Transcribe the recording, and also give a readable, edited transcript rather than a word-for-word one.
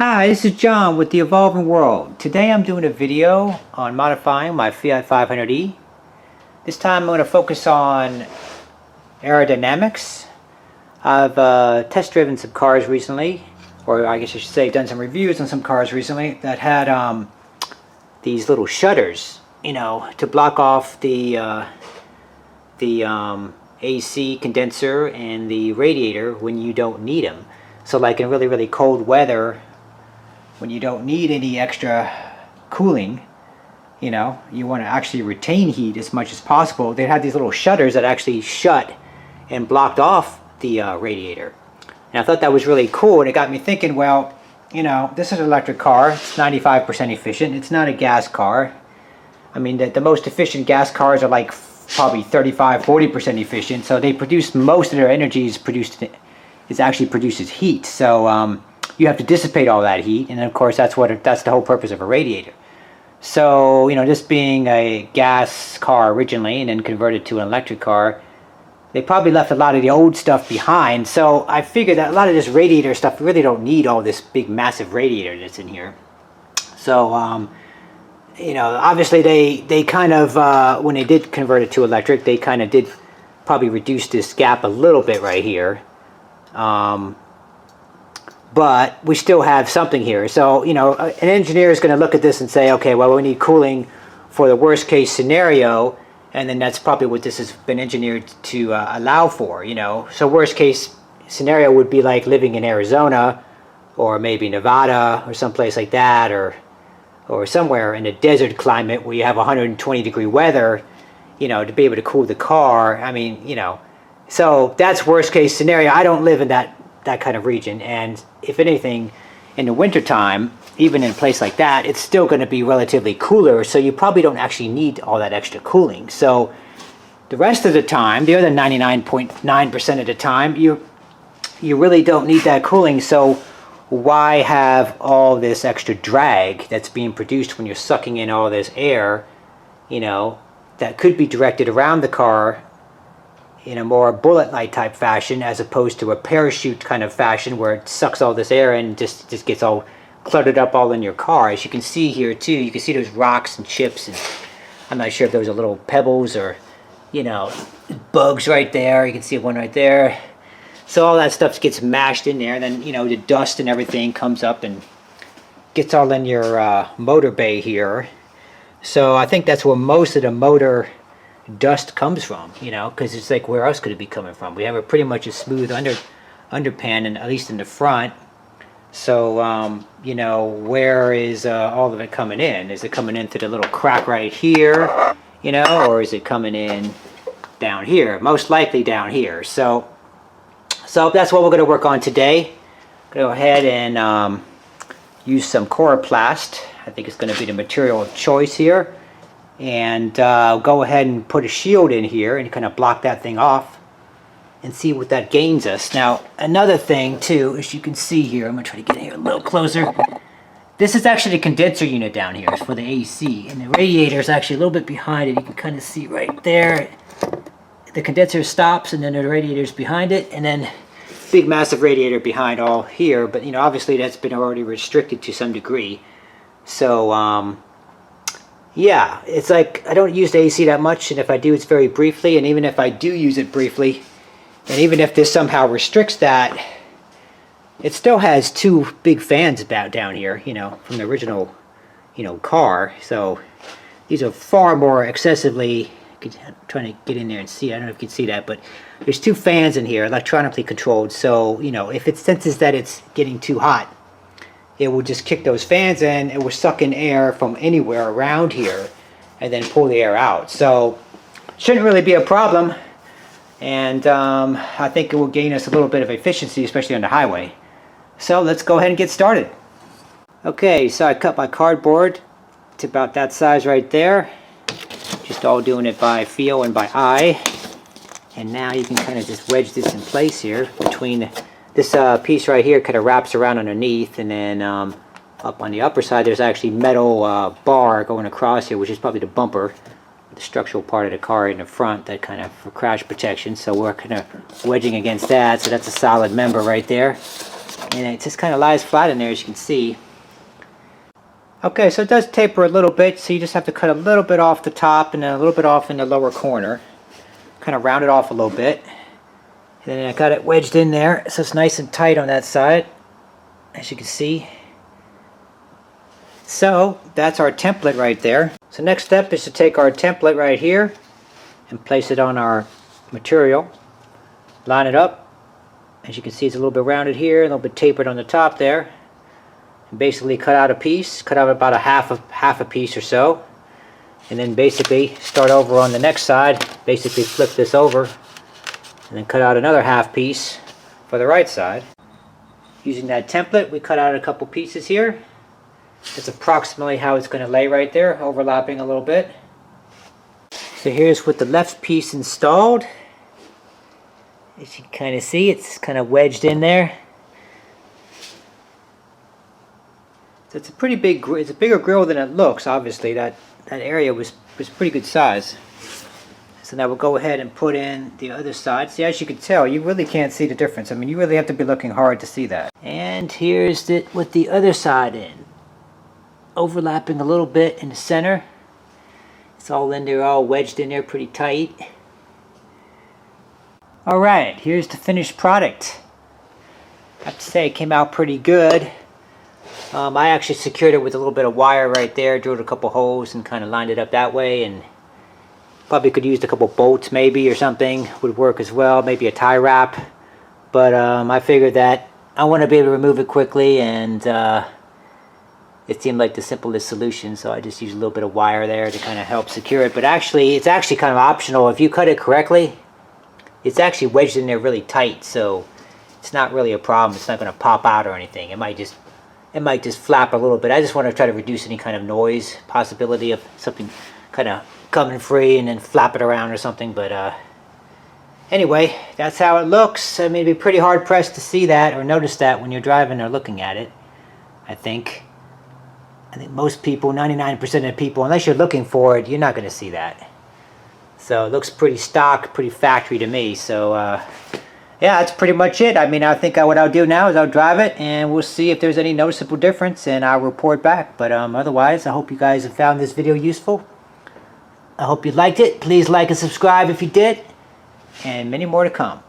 Hi, this is John with The Evolving World. Today I'm doing a video on modifying my Fiat 500e. This time I'm going to focus on aerodynamics. I've test driven some cars recently, or I guess I should say done some reviews on some cars recently that had these little shutters, to block off the AC condenser and the radiator when you don't need them. So like in really, really cold weather, when you don't need any extra cooling, you want to actually retain heat as much as possible. They had these little shutters that actually shut and blocked off the radiator. And I thought that was really cool, and it got me thinking, well, this is an electric car. It's 95% efficient. It's not a gas car. I mean, the most efficient gas cars are like probably 35-40% efficient, so they produce most of their energy actually produces heat. So you have to dissipate all that heat, and of course that's the whole purpose of a radiator. So this being a gas car originally and then converted to an electric car, they probably left a lot of the old stuff behind. So I figured that a lot of this radiator stuff, you really don't need all this big massive radiator that's in here. So obviously they kind of when they did convert it to electric, they kind of did probably reduce this gap a little bit right here. But we still have something here. So, an engineer is going to look at this and say, okay, well, we need cooling for the worst case scenario, and then that's probably what this has been engineered to allow for, So worst case scenario would be like living in Arizona or maybe Nevada or someplace like that, or somewhere in a desert climate where you have 120-degree weather, to be able to cool the car. I mean, so that's worst case scenario. I don't live in that kind of region, and if anything, in the wintertime, even in a place like that, it's still going to be relatively cooler, so you probably don't actually need all that extra cooling. So the rest of the time, the other 99.9% of the time, you really don't need that cooling. So why have all this extra drag that's being produced when you're sucking in all this air, that could be directed around the car in a more bullet light type fashion, as opposed to a parachute kind of fashion where it sucks all this air and just gets all cluttered up all in your car. As you can see here too, you can see those rocks and chips, and I'm not sure if those are little pebbles or bugs right there. You can see one right there. So all that stuff gets mashed in there, and then the dust and everything comes up and gets all in your motor bay here. So I think that's where most of the motor dust comes from, because it's like, where else could it be coming from? We have pretty much a smooth underpan, and at least in the front. So where is all of it coming in? Is it coming in through the little crack right here, or is it coming in down here? Most likely down here. So that's what we're going to work on today. Go ahead and use some Coroplast. I think it's going to be the material of choice here. And go ahead and put a shield in here and kind of block that thing off and see what that gains us. Now, another thing too, as you can see here, I'm going to try to get here a little closer. This is actually the condenser unit down here. It's for the AC, and the radiator is actually a little bit behind it. You can kind of see right there. The condenser stops, and then the radiator is behind it, and then big massive radiator behind all here. But obviously that's been already restricted to some degree. So yeah, it's like I don't use the AC that much, and if I do, it's very briefly. And even if I do use it briefly, and even if this somehow restricts that, it still has two big fans about down here, from the original, car. So these are far more excessively. I'm trying to get in there and see. I don't know if you can see that, but there's two fans in here, electronically controlled. So if it senses that it's getting too hot, it will just kick those fans in. It will suck in air from anywhere around here and then pull the air out. So shouldn't really be a problem. And I think it will gain us a little bit of efficiency, especially on the highway. So let's go ahead and get started. Okay, so I cut my cardboard to about that size right there. Just all doing it by feel and by eye. And now you can kind of just wedge this in place here between this piece right here. Kind of wraps around underneath, and then up on the upper side there's actually metal bar going across here, which is probably the bumper, the structural part of the car in the front, that kind of for crash protection. So we're kind of wedging against that, so that's a solid member right there. And it just kind of lies flat in there, as you can see. Okay, so it does taper a little bit, so you just have to cut a little bit off the top and then a little bit off in the lower corner. Kind of round it off a little bit. And then I got it wedged in there, so it's nice and tight on that side, as you can see. So that's our template right there. So next step is to take our template right here and place it on our material. Line it up. As you can see, it's a little bit rounded here, a little bit tapered on the top there. And basically cut out a piece, cut out about half a piece or so. And then basically start over on the next side, basically flip this over, and then cut out another half piece for the right side. Using that template, we cut out a couple pieces here. That's approximately how it's going to lay right there, overlapping a little bit. So here's with the left piece installed. As you can kind of see, it's kind of wedged in there. So it's a pretty big, it's a bigger grill than it looks, obviously. That area was pretty good size. So now we'll go ahead and put in the other side. See, as you can tell, you really can't see the difference. I mean, you really have to be looking hard to see that. And here's it with the other side in. Overlapping a little bit in the center. It's all in there, all wedged in there pretty tight. Alright, here's the finished product. I have to say it came out pretty good. I actually secured it with a little bit of wire right there, drilled a couple holes and kind of lined it up that way, and probably could use a couple bolts maybe or something would work as well, maybe a tie wrap. But I figured that I want to be able to remove it quickly, and it seemed like the simplest solution, so I just used a little bit of wire there to kind of help secure it. But actually, it's actually kind of optional. If you cut it correctly, it's actually wedged in there really tight, so it's not really a problem. It's not going to pop out or anything. It might just flap a little bit. I just want to try to reduce any kind of noise possibility of something kind of coming free and then flap it around or something. But anyway, that's how it looks. I mean, it'd be pretty hard pressed to see that or notice that when you're driving or looking at it, I think most people, 99% of the people, unless you're looking for it, you're not going to see that. So it looks pretty stock, pretty factory to me. So yeah, that's pretty much it. I mean, I think what I'll do now is I'll drive it and we'll see if there's any noticeable difference, and I'll report back. But otherwise, I hope you guys have found this video useful. I hope you liked it. Please like and subscribe if you did, and many more to come.